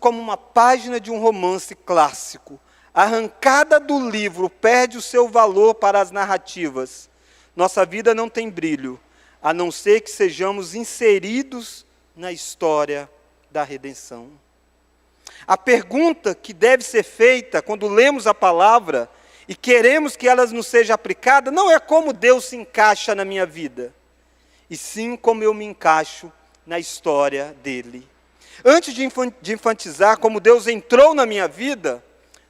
como uma página de um romance clássico, arrancada do livro, perde o seu valor para as narrativas, nossa vida não tem brilho, a não ser que sejamos inseridos na história da redenção. A pergunta que deve ser feita quando lemos a palavra e queremos que ela nos seja aplicada, não é como Deus se encaixa na minha vida, e sim como eu me encaixo na história dele. Antes de enfatizar como Deus entrou na minha vida,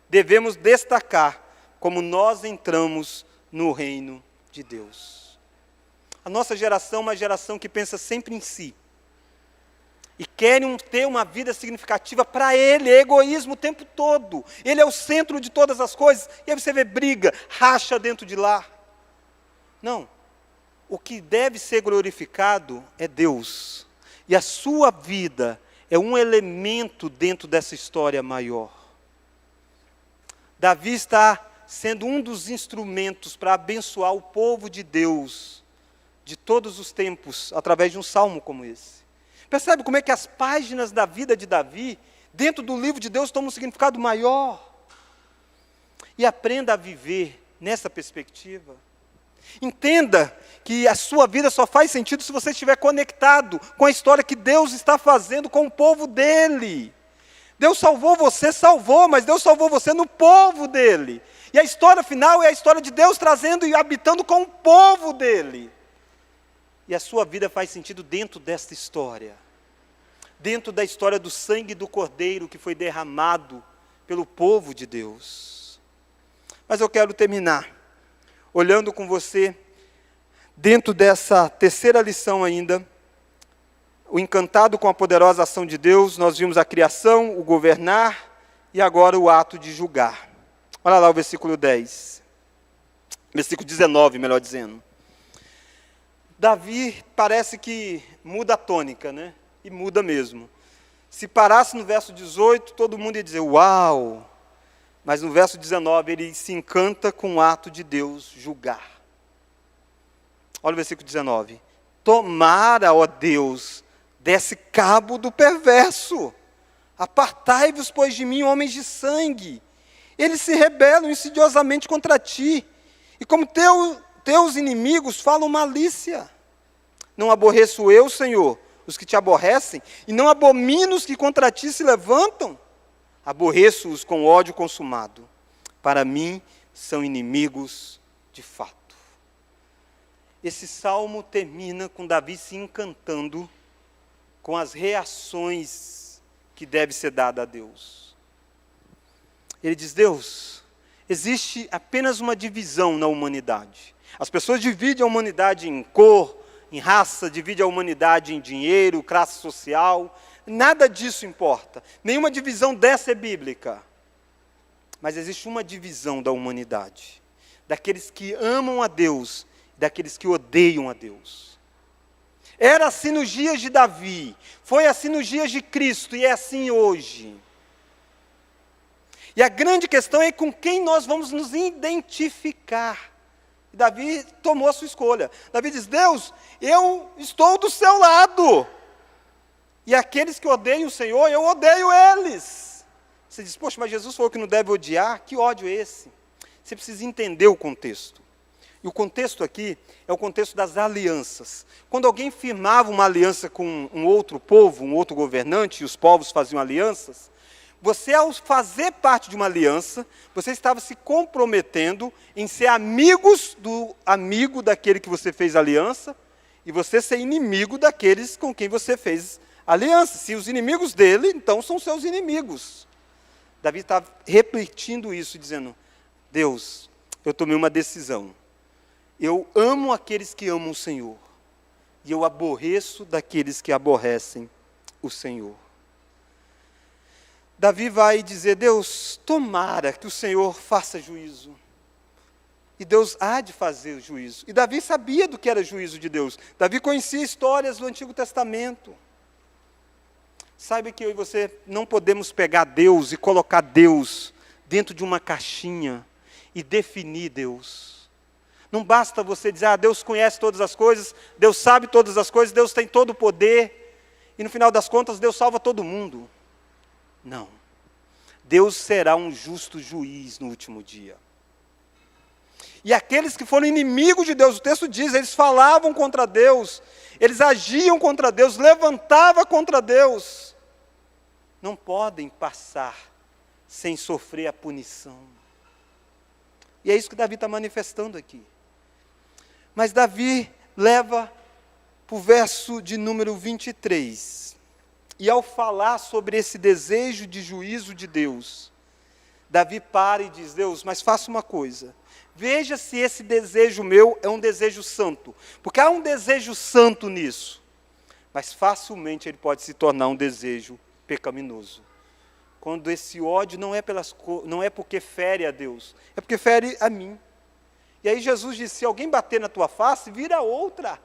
devemos destacar como nós entramos no reino de Deus. A nossa geração é uma geração que pensa sempre em si. E querem ter uma vida significativa para ele, é egoísmo o tempo todo. Ele é o centro de todas as coisas. E aí você vê briga, racha dentro de lá. Não. O que deve ser glorificado é Deus. E a sua vida é um elemento dentro dessa história maior. Davi está sendo um dos instrumentos para abençoar o povo de Deus de todos os tempos, através de um salmo como esse. Percebe como é que as páginas da vida de Davi, dentro do livro de Deus, tomam um significado maior? E aprenda a viver nessa perspectiva. Entenda que a sua vida só faz sentido se você estiver conectado com a história que Deus está fazendo com o povo dele. Deus salvou você, salvou, mas Deus salvou você no povo dele. E a história final é a história de Deus trazendo e habitando com o povo dele. E a sua vida faz sentido dentro desta história. Dentro da história do sangue do Cordeiro que foi derramado pelo povo de Deus. Mas eu quero terminar olhando com você, dentro dessa terceira lição ainda, o encantado com a poderosa ação de Deus. Nós vimos a criação, o governar e agora o ato de julgar. Olha lá o versículo 10. Versículo 19, melhor dizendo. Davi parece que muda a tônica, né? E muda mesmo. Se parasse no verso 18, todo mundo ia dizer, uau! Mas no verso 19, ele se encanta com o ato de Deus julgar. Olha o versículo 19. Tomara, ó Deus, desse cabo do perverso. Apartai-vos, pois, de mim, homens de sangue. Eles se rebelam insidiosamente contra ti. E como teus inimigos falam malícia. Não aborreço eu, Senhor, os que te aborrecem, e não abomino os que contra ti se levantam. Aborreço-os com ódio consumado. Para mim, são inimigos de fato. Esse salmo termina com Davi se encantando com as reações que deve ser dada a Deus. Ele diz, Deus, existe apenas uma divisão na humanidade. As pessoas dividem a humanidade em cor, em raça, dividem a humanidade em dinheiro, classe social. Nada disso importa. Nenhuma divisão dessa é bíblica. Mas existe uma divisão da humanidade. Daqueles que amam a Deus, daqueles que odeiam a Deus. Era assim nos dias de Davi, foi assim nos dias de Cristo e é assim hoje. E a grande questão é com quem nós vamos nos identificar. Davi tomou a sua escolha. Davi diz, Deus, eu estou do seu lado. E aqueles que odeiam o Senhor, eu odeio eles. Você diz, poxa, mas Jesus falou que não deve odiar, que ódio é esse? Você precisa entender o contexto. E o contexto aqui é o contexto das alianças. Quando alguém firmava uma aliança com um outro povo, um outro governante, e os povos faziam alianças, você, ao fazer parte de uma aliança, você estava se comprometendo em ser amigos do amigo daquele que você fez aliança, e você ser inimigo daqueles com quem você fez aliança. Se os inimigos dele, então são seus inimigos. Davi está repetindo isso, dizendo, Deus, eu tomei uma decisão. Eu amo aqueles que amam o Senhor, e eu aborreço daqueles que aborrecem o Senhor. Davi vai dizer, Deus, tomara que o Senhor faça juízo. E Deus há de fazer juízo. E Davi sabia do que era juízo de Deus. Davi conhecia histórias do Antigo Testamento. Saiba que eu e você não podemos pegar Deus e colocar Deus dentro de uma caixinha e definir Deus. Não basta você dizer, Deus conhece todas as coisas, Deus sabe todas as coisas, Deus tem todo o poder, e no final das contas Deus salva todo mundo. Não. Deus será um justo juiz no último dia. E aqueles que foram inimigos de Deus, o texto diz, eles falavam contra Deus, eles agiam contra Deus, levantavam contra Deus. Não podem passar sem sofrer a punição. E é isso que Davi está manifestando aqui. Mas Davi leva para o verso de número 23. E ao falar sobre esse desejo de juízo de Deus, Davi para e diz, Deus, mas faça uma coisa. Veja se esse desejo meu é um desejo santo. Porque há um desejo santo nisso. Mas facilmente ele pode se tornar um desejo pecaminoso. Quando esse ódio não é porque fere a Deus, é porque fere a mim. E aí Jesus disse, se alguém bater na tua face, vira outra.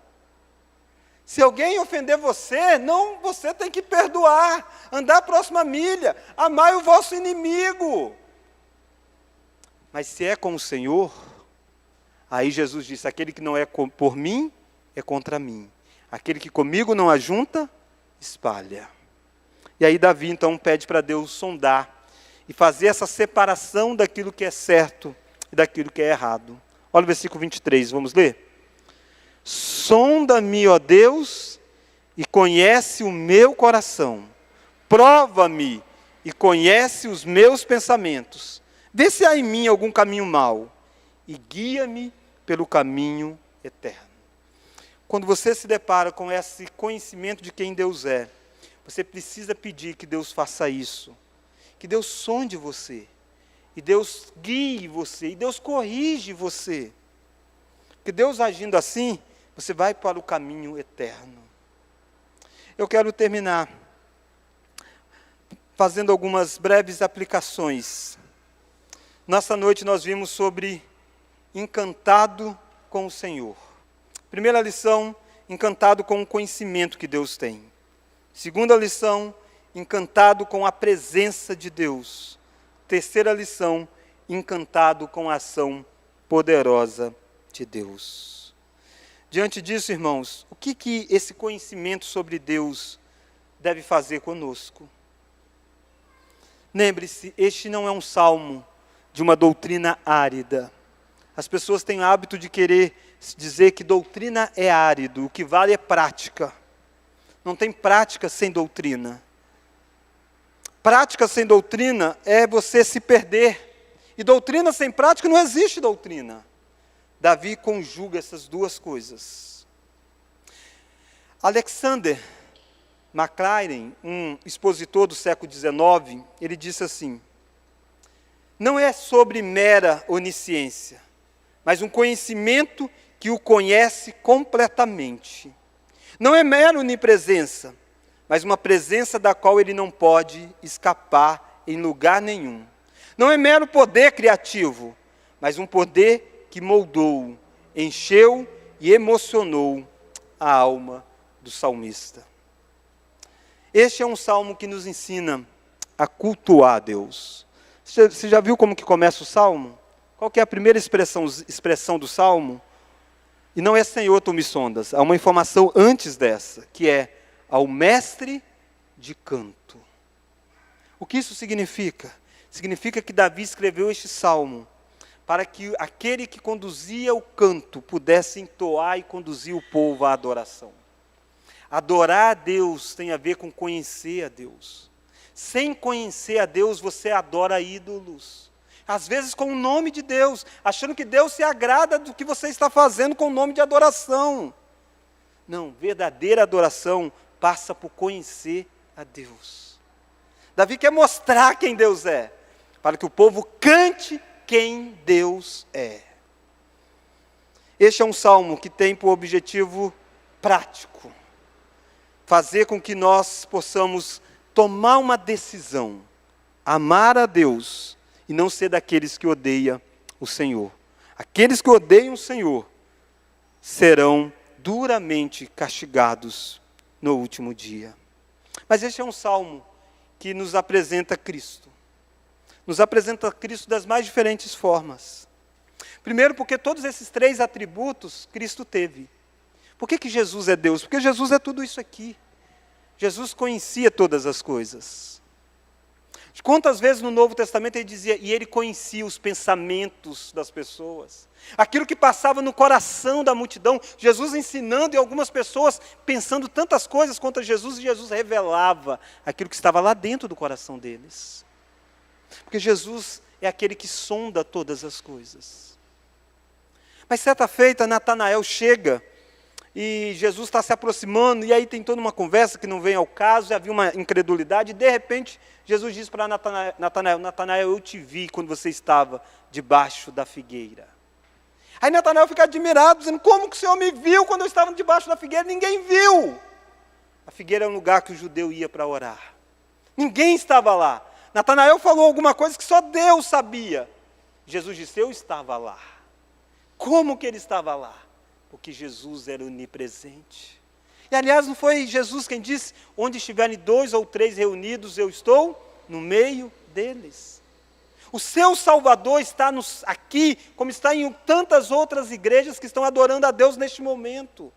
Se alguém ofender você, você tem que perdoar, andar a próxima milha, amar o vosso inimigo. Mas se é com o Senhor, aí Jesus disse, aquele que não é por mim, é contra mim. Aquele que comigo não ajunta, espalha. E aí Davi então pede para Deus sondar e fazer essa separação daquilo que é certo e daquilo que é errado. Olha o versículo 23, vamos ler? Sonda-me, ó Deus, e conhece o meu coração. Prova-me e conhece os meus pensamentos. Vê se há em mim algum caminho mau e guia-me pelo caminho eterno. Quando você se depara com esse conhecimento de quem Deus é, você precisa pedir que Deus faça isso. Que Deus sonde você. E Deus guie você. E Deus corrige você. Porque Deus agindo assim, você vai para o caminho eterno. Eu quero terminar fazendo algumas breves aplicações. Nessa noite nós vimos sobre encantado com o Senhor. Primeira lição, encantado com o conhecimento que Deus tem. Segunda lição, encantado com a presença de Deus. Terceira lição, encantado com a ação poderosa de Deus. Diante disso, irmãos, o que esse conhecimento sobre Deus deve fazer conosco? Lembre-se, este não é um salmo de uma doutrina árida. As pessoas têm o hábito de querer dizer que doutrina é árido, o que vale é prática. Não tem prática sem doutrina. Prática sem doutrina é você se perder. E doutrina sem prática não existe doutrina. Davi conjuga essas duas coisas. Alexander Maclaren, um expositor do século XIX, ele disse assim: não é sobre mera onisciência, mas um conhecimento que o conhece completamente. Não é mera onipresença, mas uma presença da qual ele não pode escapar em lugar nenhum. Não é mero poder criativo, mas um poder que moldou, encheu e emocionou a alma do salmista. Este é um salmo que nos ensina a cultuar a Deus. Você já viu como que começa o salmo? Qual que é a primeira expressão do salmo? E não é Senhor, tu me sondas. Há uma informação antes dessa, que é ao mestre de canto. O que isso significa? Significa que Davi escreveu este salmo para que aquele que conduzia o canto pudesse entoar e conduzir o povo à adoração. Adorar a Deus tem a ver com conhecer a Deus. Sem conhecer a Deus, você adora ídolos. Às vezes com o nome de Deus, achando que Deus se agrada do que você está fazendo com o nome de adoração. Não, verdadeira adoração passa por conhecer a Deus. Davi quer mostrar quem Deus é, para que o povo cante quem Deus é. Este é um salmo que tem por objetivo prático fazer com que nós possamos tomar uma decisão, amar a Deus e não ser daqueles que odeiam o Senhor. Aqueles que odeiam o Senhor serão duramente castigados no último dia. Mas este é um salmo que nos apresenta Cristo. Nos apresenta Cristo das mais diferentes formas. Primeiro, porque todos esses três atributos Cristo teve. Por que Jesus é Deus? Porque Jesus é tudo isso aqui. Jesus conhecia todas as coisas. Quantas vezes no Novo Testamento ele dizia, e ele conhecia os pensamentos das pessoas. Aquilo que passava no coração da multidão, Jesus ensinando e algumas pessoas pensando tantas coisas contra Jesus, e Jesus revelava aquilo que estava lá dentro do coração deles. Porque Jesus é aquele que sonda todas as coisas. Mas certa feita, Natanael chega, e Jesus está se aproximando, e aí tem toda uma conversa que não vem ao caso, havia uma incredulidade, e de repente Jesus diz para Natanael, Natanael, eu te vi quando você estava debaixo da figueira. Aí Natanael fica admirado, dizendo, como que o Senhor me viu quando eu estava debaixo da figueira? Ninguém viu. A figueira é um lugar que o judeu ia para orar. Ninguém estava lá. Natanael falou alguma coisa que só Deus sabia. Jesus disse, eu estava lá. Como que ele estava lá? Porque Jesus era onipresente. E aliás, não foi Jesus quem disse, onde estiverem 2 ou 3 reunidos, eu estou no meio deles. O seu Salvador está aqui, como está em tantas outras igrejas que estão adorando a Deus neste momento.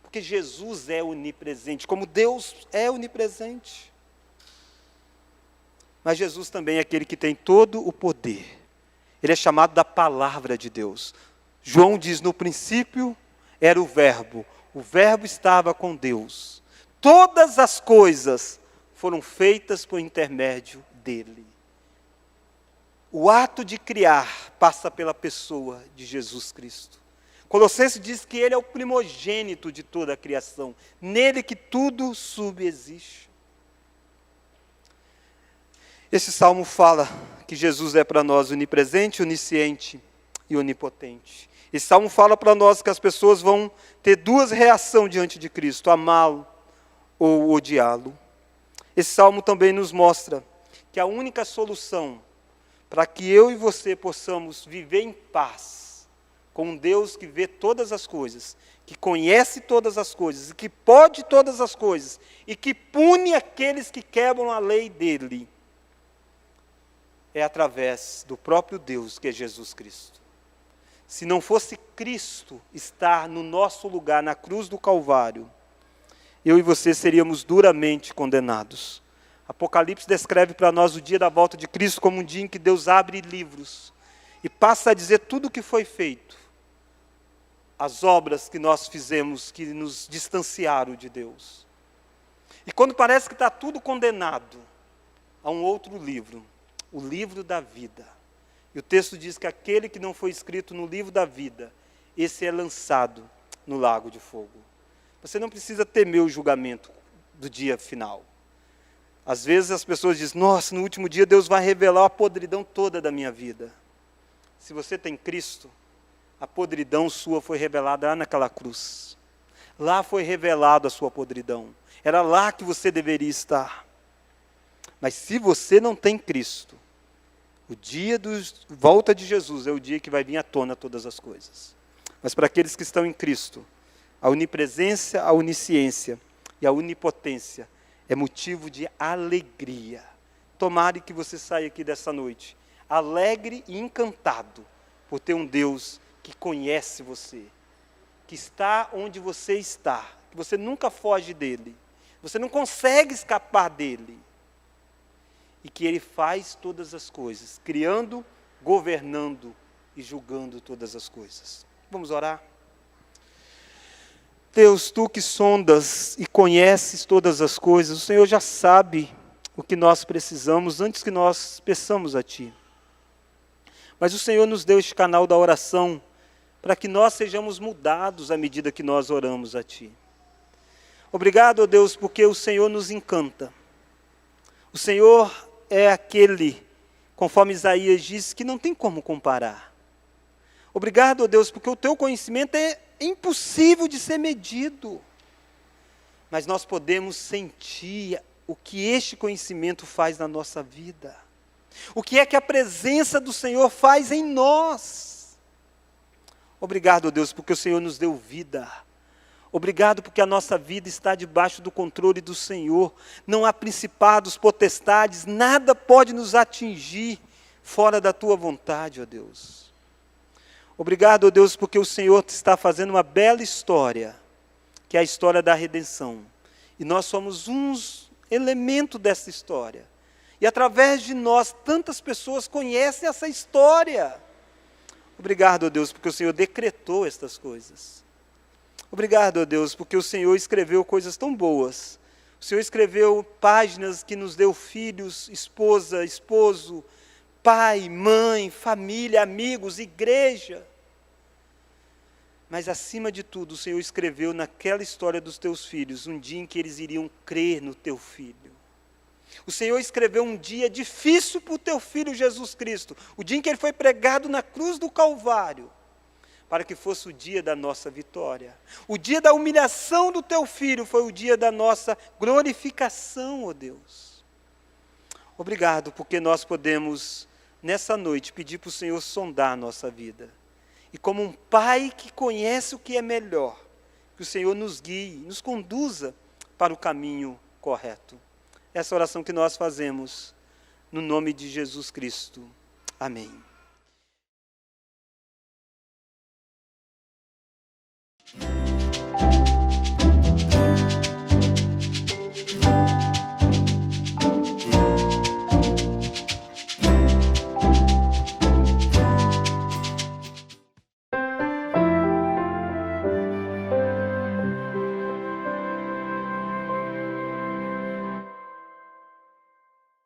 Porque Jesus é onipresente, como Deus é onipresente. Mas Jesus também é aquele que tem todo o poder. Ele é chamado da palavra de Deus. João diz, no princípio era o verbo estava com Deus. Todas as coisas foram feitas por intermédio dele. O ato de criar passa pela pessoa de Jesus Cristo. Colossenses diz que ele é o primogênito de toda a criação. Nele que tudo subsiste. Esse salmo fala que Jesus é para nós onipresente, onisciente e onipotente. Esse salmo fala para nós que as pessoas vão ter duas reações diante de Cristo, amá-lo ou odiá-lo. Esse salmo também nos mostra que a única solução para que eu e você possamos viver em paz com um Deus que vê todas as coisas, que conhece todas as coisas, e que pode todas as coisas, e que pune aqueles que quebram a lei dele, é através do próprio Deus, que é Jesus Cristo. Se não fosse Cristo estar no nosso lugar, na cruz do Calvário, eu e você seríamos duramente condenados. Apocalipse descreve para nós o dia da volta de Cristo como um dia em que Deus abre livros e passa a dizer tudo o que foi feito. As obras que nós fizemos, que nos distanciaram de Deus. E quando parece que está tudo condenado, há um outro livro, o livro da vida. E o texto diz que aquele que não foi escrito no livro da vida, esse é lançado no lago de fogo. Você não precisa temer o julgamento do dia final. Às vezes as pessoas dizem, nossa, no último dia Deus vai revelar a podridão toda da minha vida. Se você tem Cristo, a podridão sua foi revelada lá naquela cruz. Lá foi revelada a sua podridão. Era lá que você deveria estar. Mas se você não tem Cristo, o dia da volta de Jesus é o dia que vai vir à tona todas as coisas. Mas para aqueles que estão em Cristo, a onipresença, a onisciência e a onipotência é motivo de alegria. Tomara que você saia aqui dessa noite alegre e encantado por ter um Deus que conhece você, que está onde você está, que você nunca foge dele, você não consegue escapar dele, e que ele faz todas as coisas, criando, governando e julgando todas as coisas. Vamos orar? Deus, tu que sondas e conheces todas as coisas, o Senhor já sabe o que nós precisamos antes que nós peçamos a Ti. Mas o Senhor nos deu este canal da oração para que nós sejamos mudados à medida que nós oramos a Ti. Obrigado, ó Deus, porque o Senhor nos encanta. O Senhor é aquele, conforme Isaías diz, que não tem como comparar. Obrigado, ó Deus, porque o Teu conhecimento é impossível de ser medido. Mas nós podemos sentir o que este conhecimento faz na nossa vida. O que é que a presença do Senhor faz em nós. Obrigado, ó Deus, porque o Senhor nos deu vida. Obrigado porque a nossa vida está debaixo do controle do Senhor. Não há principados, potestades, nada pode nos atingir fora da Tua vontade, ó Deus. Obrigado, ó Deus, porque o Senhor está fazendo uma bela história, que é a história da redenção. E nós somos uns elementos dessa história. E através de nós, tantas pessoas conhecem essa história. Obrigado, ó Deus, porque o Senhor decretou estas coisas. Obrigado, ó Deus, porque o Senhor escreveu coisas tão boas. O Senhor escreveu páginas que nos deu filhos, esposa, esposo, pai, mãe, família, amigos, igreja. Mas acima de tudo, o Senhor escreveu naquela história dos teus filhos, um dia em que eles iriam crer no teu filho. O Senhor escreveu um dia difícil para o teu filho Jesus Cristo, o dia em que ele foi pregado na cruz do Calvário, para que fosse o dia da nossa vitória. O dia da humilhação do teu filho foi o dia da nossa glorificação, ó Deus. Obrigado, porque nós podemos, nessa noite, pedir para o Senhor sondar a nossa vida. E como um pai que conhece o que é melhor, que o Senhor nos guie, nos conduza para o caminho correto. Essa oração que nós fazemos, no nome de Jesus Cristo. Amém.